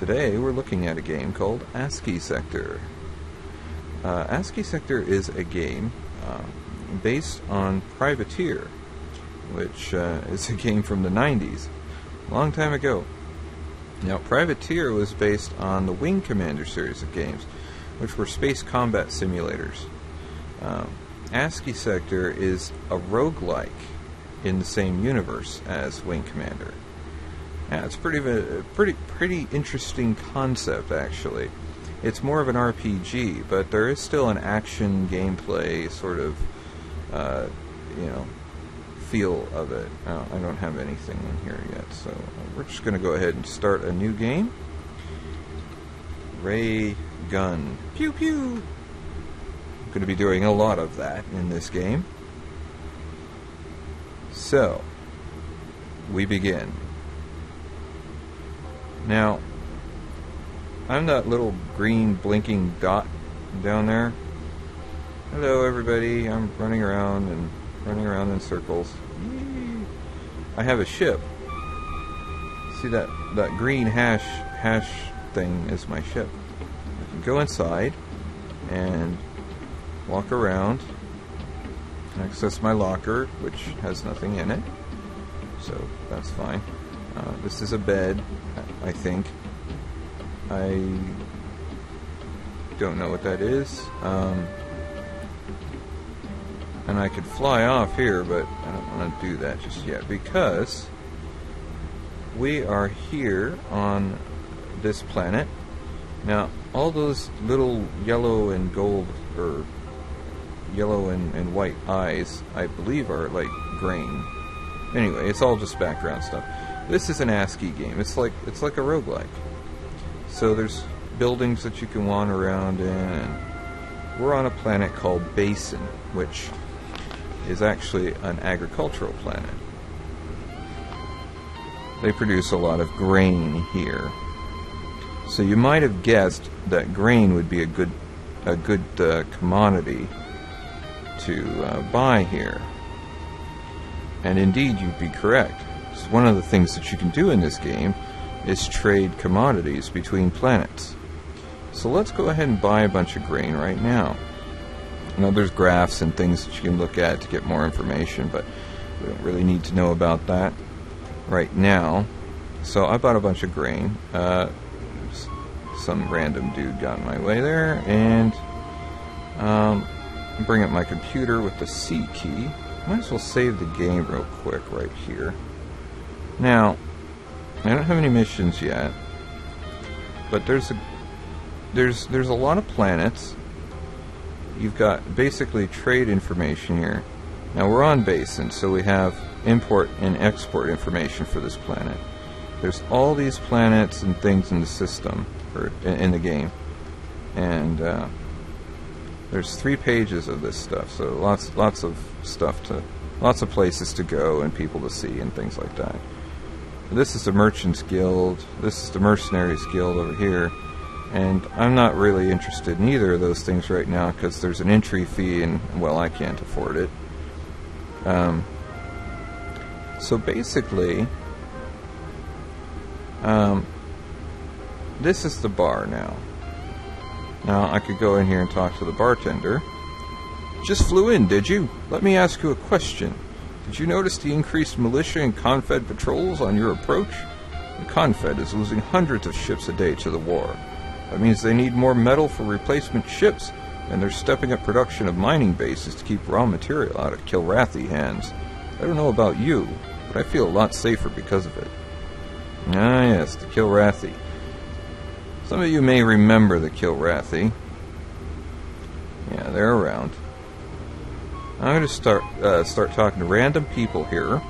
Today we're looking at a game called Ascii Sector. Ascii Sector is a game based on Privateer, which is a game from the 90s, a long time ago. Now, Privateer was based on the Wing Commander series of games, which were space combat simulators. Ascii Sector is a roguelike in the same universe as Wing Commander. Yeah, it's pretty interesting concept, actually. It's more of an RPG, but there is still an action gameplay sort of, feel of it. I don't have anything in here yet, so we're just going to go ahead and start a new game. Ray gun. Pew pew! I'm going to be doing a lot of that in this game. So, we begin. Now, I'm that little green blinking dot down there. Hello everybody, I'm running around in circles. Yee. I have a ship. See that green hash thing is my ship. I can go inside and walk around and access my locker, which has nothing in it, so that's fine. This is a bed, I think. I don't know what that is. And I could fly off here, but I don't want to do that just yet, because we are here on this planet. Now, all those little yellow and gold, or yellow and white eyes, I believe are like grain. Anyway, it's all just background stuff. This is an Ascii game. It's like a roguelike. So there's buildings that you can wander around in, and we're on a planet called Basin, which is actually an agricultural planet. They produce a lot of grain here. So you might have guessed that grain would be a good commodity to buy here. And indeed, you'd be correct. So one of the things that you can do in this game is trade commodities between planets. So let's go ahead and buy a bunch of grain right now. Now, there's graphs and things that you can look at to get more information, but we don't really need to know about that right now. So I bought a bunch of grain. Some random dude got in my way there, and bring up my computer with the C key. Might as well save the game real quick right here. Now, I don't have any missions yet, but there's a lot of planets. You've got basically trade information here. Now we're on Basin, so we have import and export information for this planet. There's all these planets and things in the system, or in the game, and there's 3 pages of this stuff. So lots of stuff lots of places to go and people to see and things like that. This is the Merchants Guild. This is the Mercenaries Guild over here. And I'm not really interested in either of those things right now because there's an entry fee and, well, I can't afford it. So basically, this is the bar now. Now, I could go in here and talk to the bartender. Just flew in, did you? Let me ask you a question. Did you notice the increased militia and Confed patrols on your approach? The Confed is losing hundreds of ships a day to the war. That means they need more metal for replacement ships, and they're stepping up production of mining bases to keep raw material out of Kilrathi hands. I don't know about you, but I feel a lot safer because of it. Ah yes, the Kilrathi. Some of you may remember the Kilrathi. Yeah, they're around. I'm going to start talking to random people here.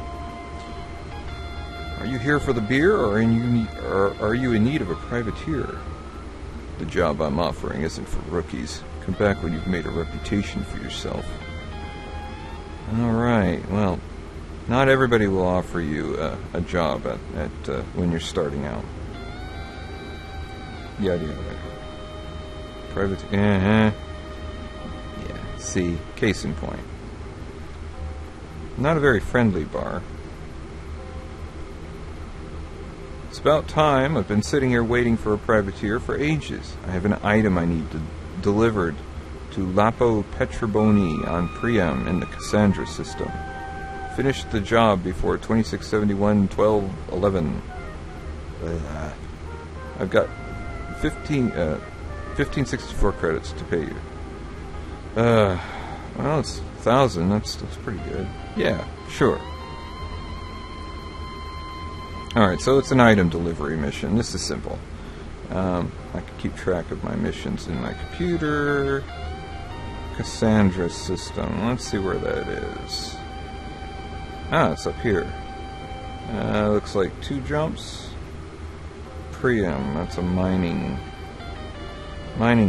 Are you here for the beer, or are you in need of a privateer? The job I'm offering isn't for rookies. Come back when you've made a reputation for yourself. Alright, well, not everybody will offer you a job at when you're starting out. Yeah. Private, yeah, see, case in point. Not a very friendly bar. about time. I've been sitting here waiting for a privateer for ages. I have an item I need delivered to Lapo Petroboni on Priam in the Cassandra system. Finish the job before 2671-12-11. I've got 1564 credits to pay you. Well, it's 1,000. That's pretty good. Yeah, sure. Alright, so it's an item delivery mission. This is simple. I can keep track of my missions in my computer. Cassandra system. Let's see where that is. Ah, it's up here. Looks like 2 jumps. Priam, that's a mining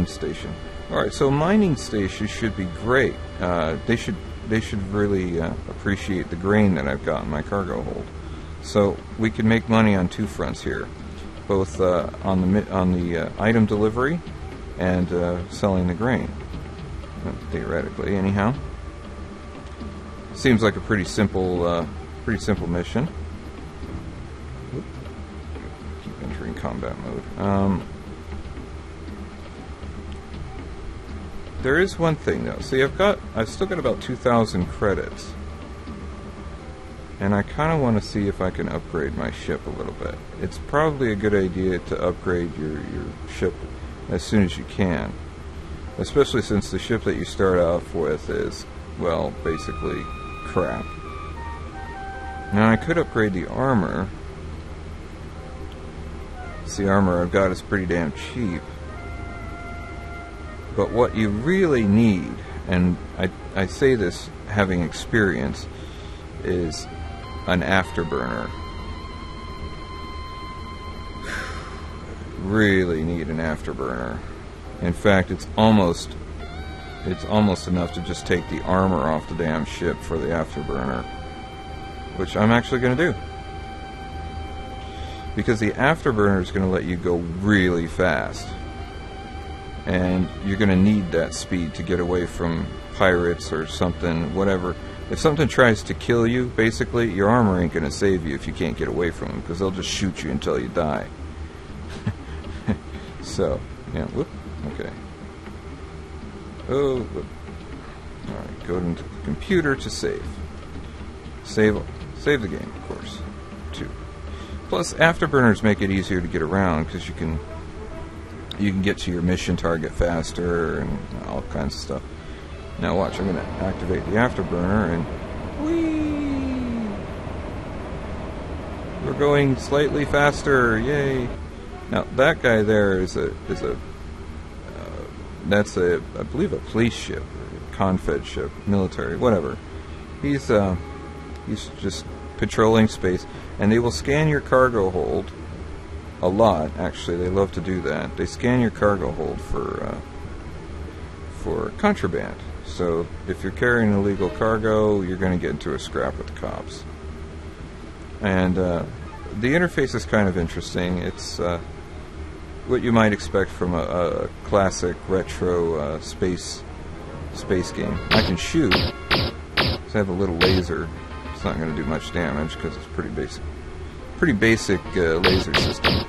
station. Alright, so mining stations should be great. They should really appreciate the grain that I've got in my cargo hold. So we can make money on 2 fronts here, both on the item delivery and selling the grain. Theoretically, anyhow. Seems like a pretty simple mission. Whoop. Keep entering combat mode. There is one thing though. See, I've still got about 2,000 credits, and I kind of want to see if I can upgrade my ship a little bit. It's probably a good idea to upgrade your ship as soon as you can, especially since the ship that you start off with is, well, basically crap. Now I could upgrade the armor. The armor I've got is pretty damn cheap. But what you really need, and I say this having experience, is an afterburner. Really need an afterburner. In fact, it's almost enough to just take the armor off the damn ship for the afterburner, which I'm actually going to do. Because the afterburner is going to let you go really fast. And you're going to need that speed to get away from pirates or something, whatever. If something tries to kill you, basically, your armor ain't going to save you if you can't get away from them, because they'll just shoot you until you die. So, yeah, whoop, okay. Oh, whoop. Alright, go into the computer to save. Save the game, of course, too. Plus, afterburners make it easier to get around, because you can get to your mission target faster and all kinds of stuff. Now watch, I'm going to activate the afterburner and whee! We're going slightly faster, yay! Now that guy there is I believe a police ship, or a confed ship, military, whatever. He's just patrolling space, and they will scan your cargo hold. A lot, actually. They love to do that. They scan your cargo hold for contraband. So if you're carrying illegal cargo, you're going to get into a scrap with the cops. And the interface is kind of interesting. It's what you might expect from a classic retro space game. I can shoot. So I have a little laser. It's not going to do much damage because it's pretty basic laser system.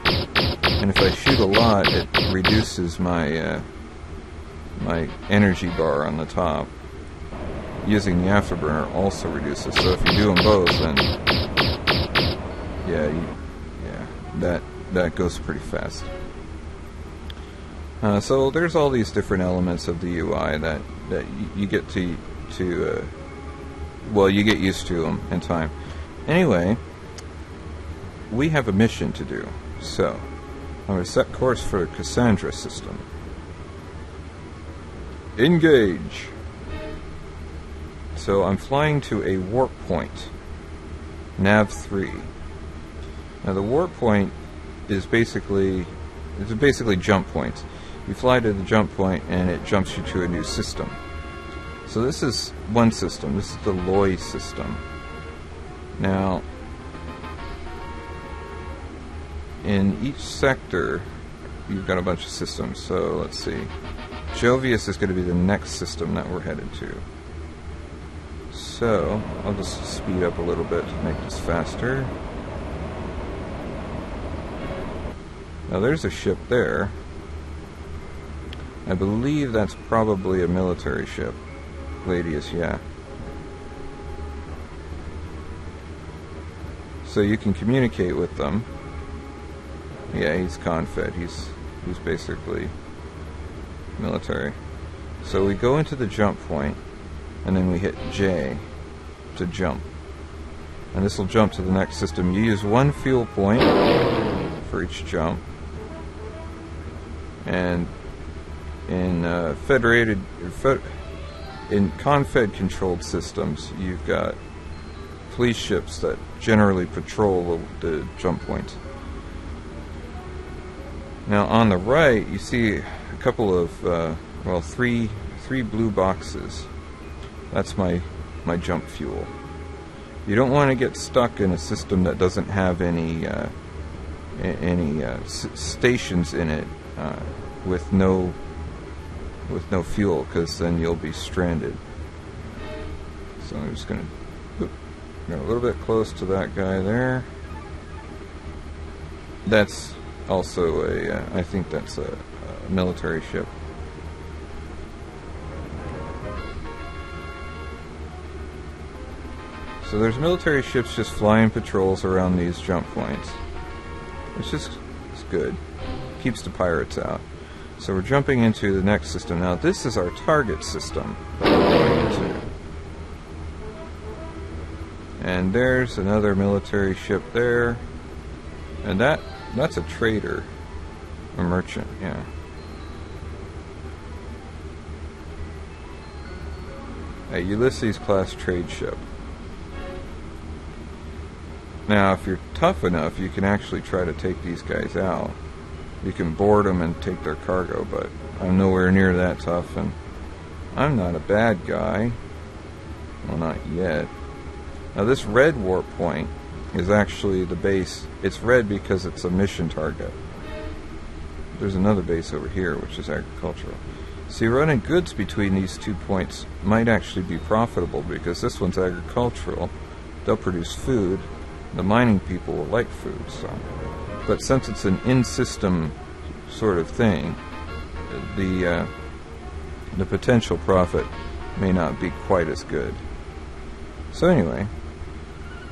And if I shoot a lot, it reduces my my energy bar on the top. Using the afterburner also reduces. So if you do them both, then that goes pretty fast. So there's all these different elements of the UI that you get to well, you get used to them in time. Anyway, we have a mission to do. So I'm going to set course for the Cassandra system. Engage. So I'm flying to a warp point, Nav 3. Now the warp point is basically jump points. You fly to the jump point and it jumps you to a new system. So this is one system. This is the Loi system. Now, in each sector, you've got a bunch of systems. So let's see. Jovius is going to be the next system that we're headed to. So I'll just speed up a little bit to make this faster. Now there's a ship there. I believe that's probably a military ship. Gladius, yeah. So you can communicate with them. Yeah, he's confed. He's basically military. So we go into the jump point, and then we hit J to jump. And this will jump to the next system. You use 1 fuel point for each jump. And in confed controlled systems, you've got police ships that generally patrol the jump points. Now on the right, you see a couple of, three blue boxes. That's my jump fuel. You don't want to get stuck in a system that doesn't have any stations in it with no fuel, because then you'll be stranded. So I'm just going to get a little bit close to that guy there. That's also I think that's a military ship. So there's military ships just flying patrols around these jump points. It's good. Keeps the pirates out. So we're jumping into the next system. Now this is our target system that we're going into. And there's another military ship there. And that's a trader. A merchant, yeah. A Ulysses class trade ship. Now, if you're tough enough, you can actually try to take these guys out. You can board them and take their cargo, but I'm nowhere near that tough, and I'm not a bad guy. Well, not yet. Now, this red warp point is actually the base. It's red because it's a mission target. There's another base over here, which is agricultural. See, running goods between these 2 points might actually be profitable, because this one's agricultural. They'll produce food. The mining people will like food, so. But since it's an in-system sort of thing, the potential profit may not be quite as good. So anyway,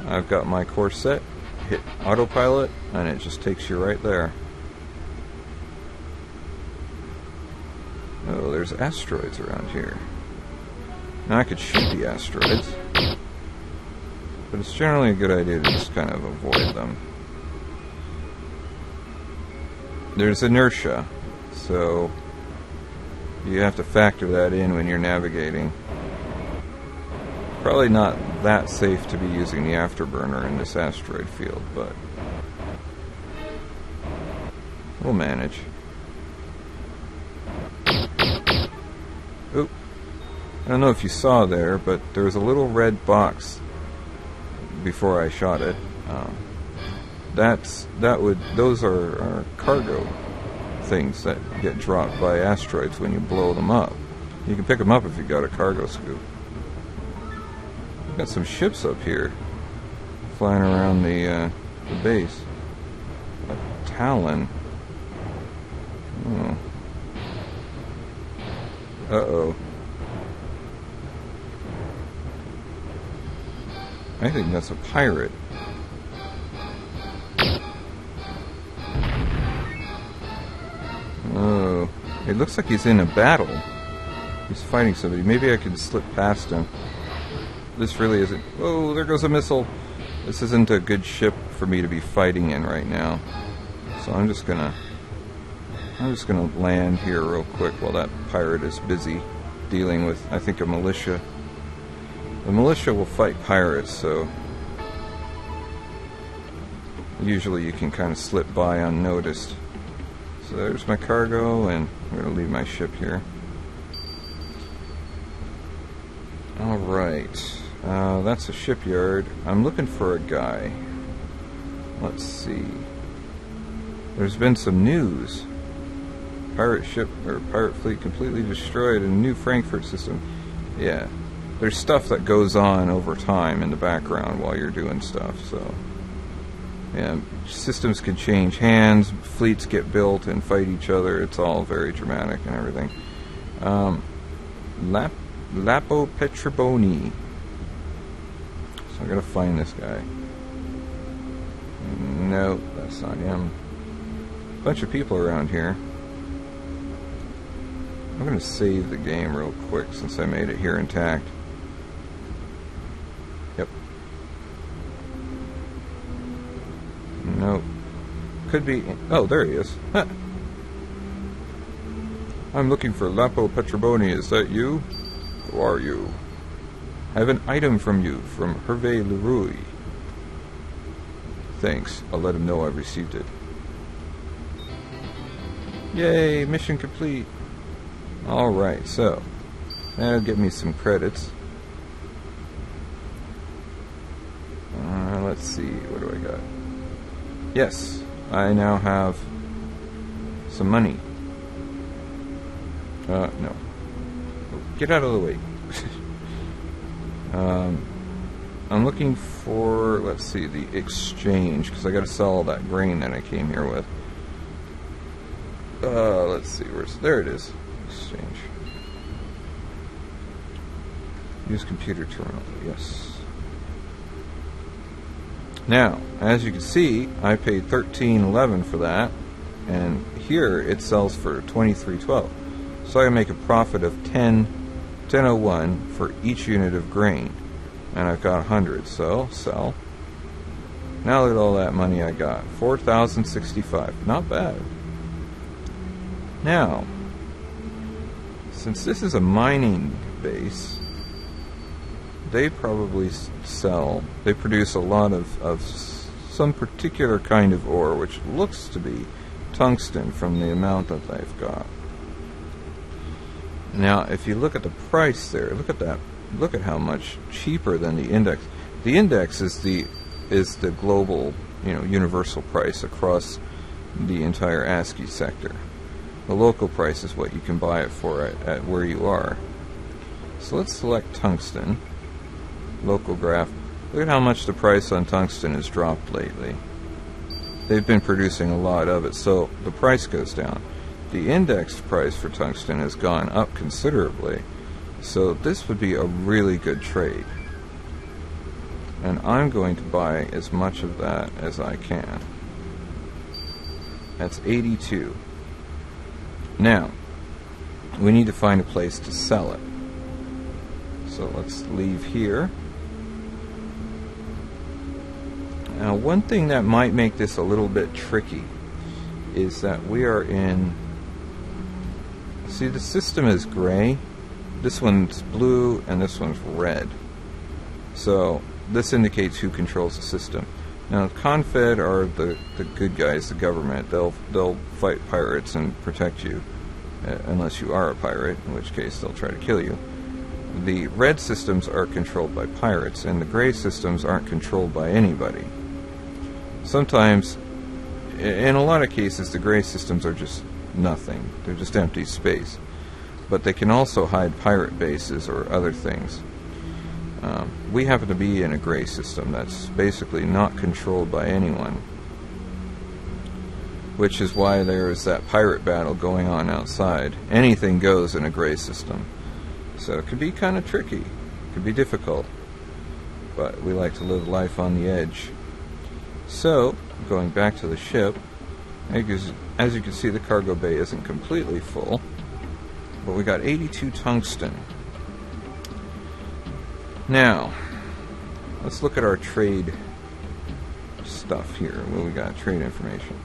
I've got my course set, hit autopilot, and it just takes you right there. Oh, there's asteroids around here. Now I could shoot the asteroids, but it's generally a good idea to just kind of avoid them. There's inertia, so you have to factor that in when you're navigating. Probably not that safe to be using the afterburner in this asteroid field, but we'll manage. Oop. I don't know if you saw there, but there was a little red box before I shot it. Those are cargo things that get dropped by asteroids when you blow them up. You can pick them up if you got a cargo scoop. Got some ships up here flying around the base. A Talon. Oh. Uh-oh. I think that's a pirate. Oh, it looks like he's in a battle. He's fighting somebody. Maybe I can slip past him. This really isn't... Oh, there goes a missile. This isn't a good ship for me to be fighting in right now. So I'm just gonna land here real quick while that pirate is busy dealing with, I think, a militia. The militia will fight pirates, so usually you can kind of slip by unnoticed. So there's my cargo, and I'm going to leave my ship here. Alright, that's a shipyard. I'm looking for a guy. Let's see. There's been some news. Pirate ship, or pirate fleet completely destroyed in a new Frankfurt system. Yeah. There's stuff that goes on over time in the background while you're doing stuff, so Yeah, systems can change hands, fleets get built and fight each other. It's all very dramatic and everything. Lapo Petroboni. So I gotta find this guy. No, that's not him. Bunch of people around here. I'm gonna save the game real quick since I made it here intact. Yep. Nope. Could be. Oh, there he is. Huh. I'm looking for Lapo Petroboni. Is that you? Who are you? I have an item from you, from Hervé Leroy. Thanks. I'll let him know I've received it. Yay! Mission complete. Alright, so that'll give me some credits. Let's see, what do I got? Yes, I now have some money. No. Get out of the way. I'm looking for, let's see, the exchange, because I gotta sell all that grain that I came here with. Let's see, there it is. Exchange. Use computer terminal, yes. Now, as you can see, I paid $13.11 for that, and here it sells for $23.12. So I make a profit of $10.01 for each unit of grain, and I've got 100. So sell. Now look at all that money I got, $4,065. Not bad. Now, since this is a mining base, they probably they produce a lot of some particular kind of ore, which looks to be tungsten from the amount that they've got. Now, if you look at the price there, look at that. Look at how much cheaper than the index. The index is the global, universal price across the entire Ascii sector. The local price is what you can buy it for at where you are. So let's select tungsten. Local graph. Look at how much the price on tungsten has dropped lately. They've been producing a lot of it, so the price goes down. The index price for tungsten has gone up considerably, so this would be a really good trade. And I'm going to buy as much of that as I can. That's 82. Now, we need to find a place to sell it. So let's leave here. Now, one thing that might make this a little bit tricky is that we are in... See, the system is gray. This one's blue and this one's red. So this indicates who controls the system. Now, Confed are the good guys, the government. They'll fight pirates and protect you, unless you are a pirate, in which case they'll try to kill you. The red systems are controlled by pirates, and the gray systems aren't controlled by anybody. Sometimes, in a lot of cases, the gray systems are just nothing. They're just empty space. But they can also hide pirate bases or other things. We happen to be in a gray system that's basically not controlled by anyone, which is why there is that pirate battle going on outside. Anything goes in a gray system. So it can be kind of tricky. It can be difficult. But we like to live life on the edge. So, going back to the ship, as you can see, the cargo bay isn't completely full, but we got 82 tungsten. Now, let's look at our trade stuff here. Well, we got trade information.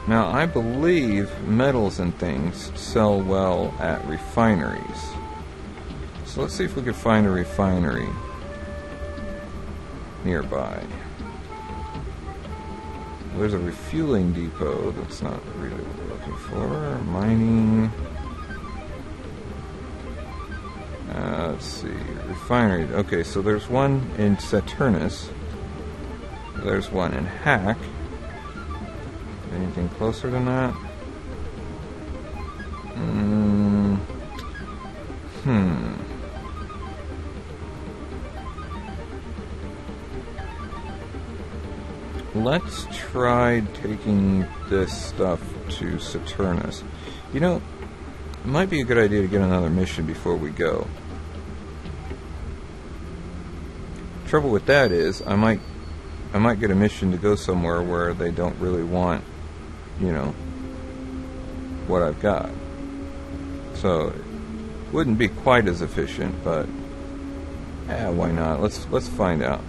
Now, I believe metals and things sell well at refineries. So let's see if we can find a refinery nearby. There's a refueling depot. That's not really what we're looking for. Mining. Let's see. Refinery. Okay, so there's one in Saturnus. There's one in Hack. Anything closer than that? let's try taking this stuff to Saturnus. You know, it might be a good idea to get another mission before we go. Trouble with that is, I might get a mission to go somewhere where they don't really want, you know, what I've got. So it wouldn't be quite as efficient, but yeah, why not? Let's find out.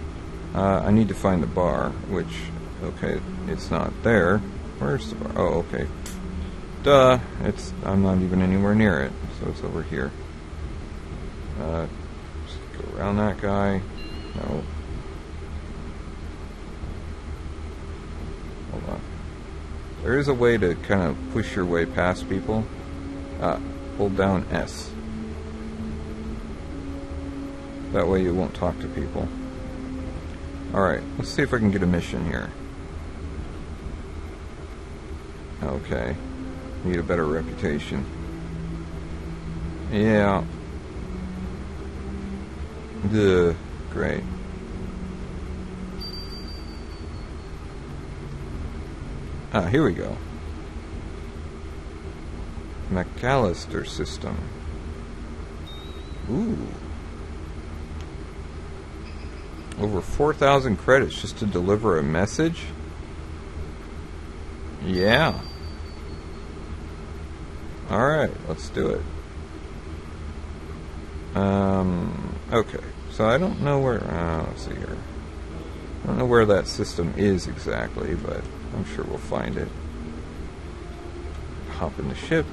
I need to find the bar, which, okay, it's not there. Where's the bar? Oh, okay. Duh, I'm not even anywhere near it, so it's over here. Just go around that guy. No. Hold on. There is a way to kind of push your way past people. Hold down S. That way you won't talk to people. Alright, let's see if I can get a mission here. Okay. Need a better reputation. Yeah. Duh. Great. Here we go. McAllister system. Ooh. Over 4,000 credits just to deliver a message? Yeah. Alright, let's do it. Okay. So I don't know where... let's see here. I don't know where that system is exactly, but I'm sure we'll find it. Hop in the ship.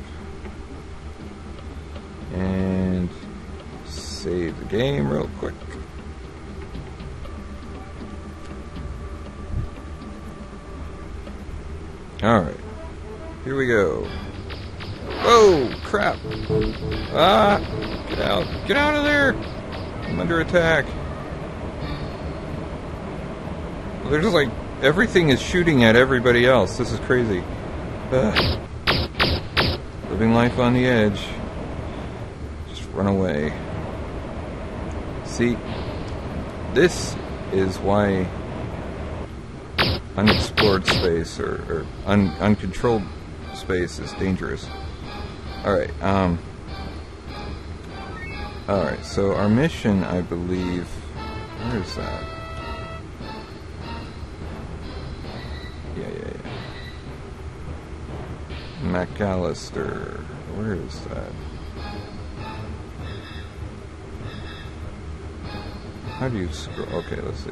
And save the game real quick. Alright. Here we go. Whoa! Crap! Ah! Get out! Get out of there! I'm under attack. There's just like... everything is shooting at everybody else. This is crazy. Ugh. Living life on the edge. Just run away. See? This is why unexplored space or uncontrolled space is dangerous. Alright, alright, so our mission, I believe... where is that? Yeah. McAllister. Where is that? How do you scroll? Okay, let's see.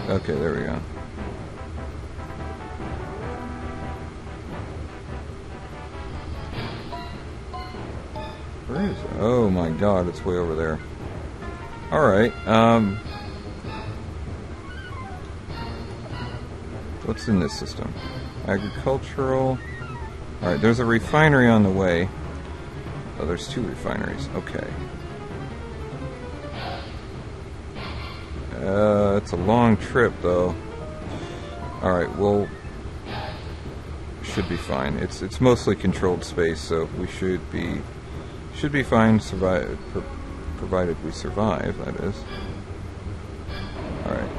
Okay, there we go. Where is it? Oh my god, it's way over there. Alright, what's in this system? Agricultural. Alright, there's a refinery on the way. Oh, there's 2 refineries. Okay. It's a long trip, though. Alright, well... should be fine. It's mostly controlled space, so we should be fine, provided we survive, that is. Alright.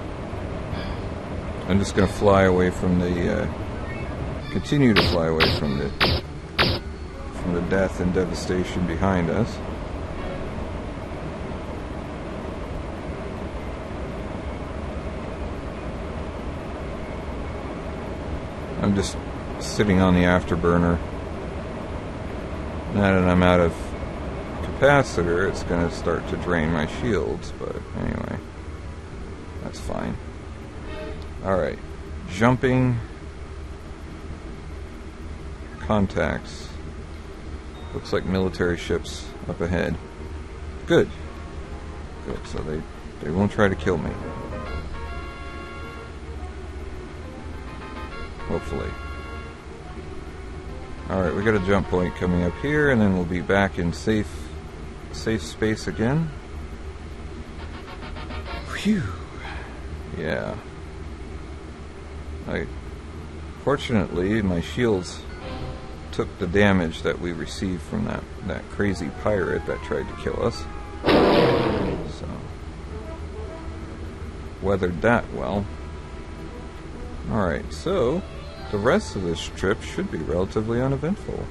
I'm just going to fly away from the... continue to fly away from the death and devastation behind us. I'm just sitting on the afterburner. Now that I'm out of capacitor, it's going to start to drain my shields, but anyway, that's fine. Alright, jumping, contacts. Looks like military ships up ahead. Good. Good, so they won't try to kill me. Hopefully. Alright, we got a jump point coming up here, and then we'll be back in safe space again. Phew. Yeah. Fortunately, my shields took the damage that we received from that crazy pirate that tried to kill us. So. weathered that well. Alright, so the rest of this trip should be relatively uneventful.